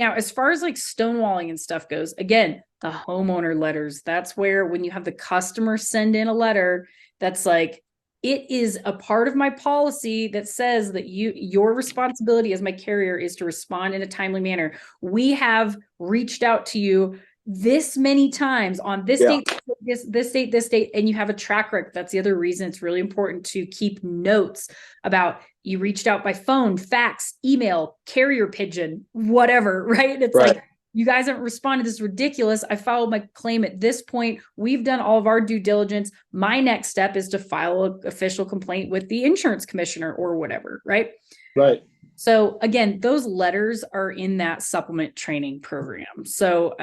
Now, as far as like stonewalling and stuff goes, again, the homeowner letters, that's where when you have the customer send in a letter that's like, it is a part of my policy that says that your responsibility as my carrier is to respond in a timely manner. We have reached out to you this many times on this date, this date, and you have a track record. That's the other reason it's really important to keep notes about you reached out by phone, fax, email, carrier pigeon, whatever, right? It's like, you guys haven't responded. This is ridiculous. I filed my claim at this point. We've done all of our due diligence. My next step is to file an official complaint with the insurance commissioner or whatever, right? Right. So again, those letters are in that supplement training program. So,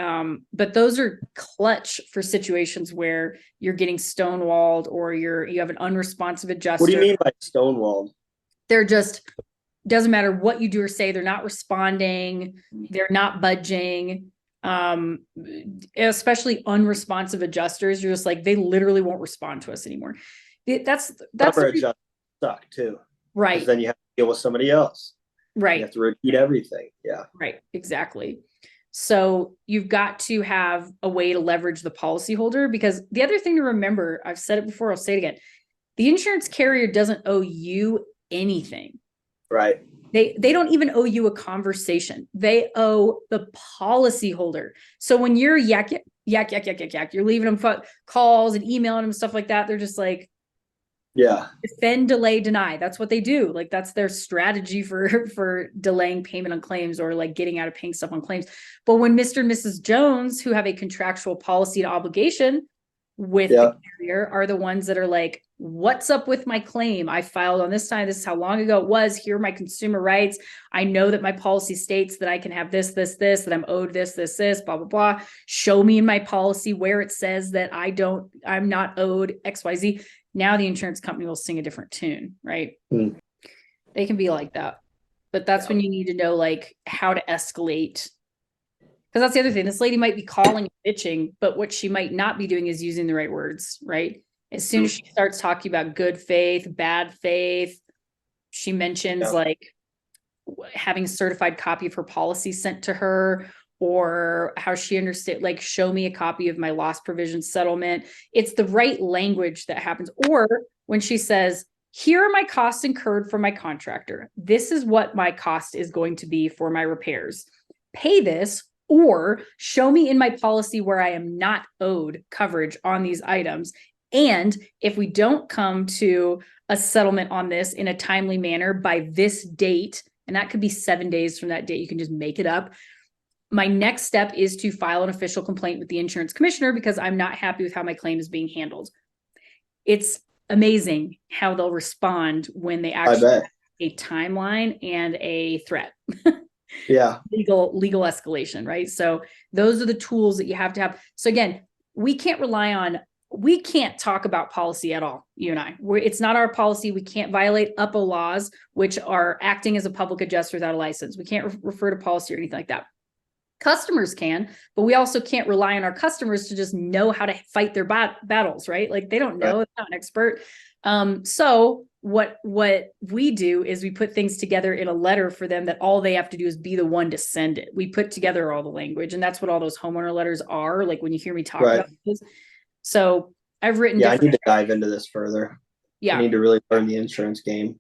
but those are clutch for situations where you're getting stonewalled or you have an unresponsive adjuster. What do you mean by stonewalled? They're just, doesn't matter what you do or say, they're not responding, they're not budging. Especially unresponsive adjusters, you're just like, they literally won't respond to us anymore. That's suck too, right? Then you have to deal with somebody else, right? You have to repeat everything. Yeah, right, exactly. So you've got to have a way to leverage the policyholder, because the other thing to remember, I've said it before, I'll say it again, the insurance carrier doesn't owe you anything. Right. They don't even owe you a conversation. They owe the policyholder. So when you're yak, you're leaving them calls and emailing them, stuff like that. They're just like, defend, delay, deny. That's what they do. Like, that's their strategy for delaying payment on claims or like getting out of paying stuff on claims. But when Mr. and Mrs. Jones, who have a contractual policy and obligation with the carrier, are the ones that are like, what's up with my claim? I filed on this time. This is how long ago it was. Here are my consumer rights. I know that my policy states that I can have this, that I'm owed this, blah, blah, blah. Show me in my policy where it says that I'm not owed XYZ. Now the insurance company will sing a different tune, right? They can be like that. But that's when you need to know like how to escalate. Because that's the other thing. This lady might be calling and bitching, but what she might not be doing is using the right words, right? As soon as she starts talking about good faith, bad faith, she mentions like having a certified copy of her policy sent to her, or how she understood, like, show me a copy of my loss provision settlement. It's the right language that happens. Or when she says, here are my costs incurred for my contractor. This is what my cost is going to be for my repairs. Pay this, or show me in my policy where I am not owed coverage on these items. And if we don't come to a settlement on this in a timely manner by this date, and that could be 7 days from that date, you can just make it up. My next step is to file an official complaint with the insurance commissioner because I'm not happy with how my claim is being handled. It's amazing how they'll respond when they actually have a timeline and a threat. Legal escalation, right? So those are the tools that you have to have. So again, we can't talk about policy at all, you and I. It's not our policy. We can't violate UPPA laws, which are acting as a public adjuster without a license. We can't refer to policy or anything like that. Customers can, but we also can't rely on our customers to just know how to fight their battles, right? Like, they don't know, they're not an expert. So what we do is we put things together in a letter for them that all they have to do is be the one to send it. We put together all the language, and that's what all those homeowner letters are. Like, when you hear me talk about this. So I've written. I need to dive into this further. I need to really learn the insurance game.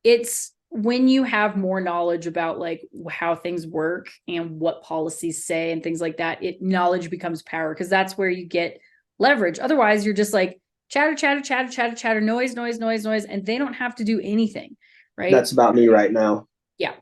It's when you have more knowledge about like how things work and what policies say and things like that, knowledge becomes power, because that's where you get leverage. Otherwise, you're just like chatter, noise, and they don't have to do anything, right? That's about me right now. Yeah.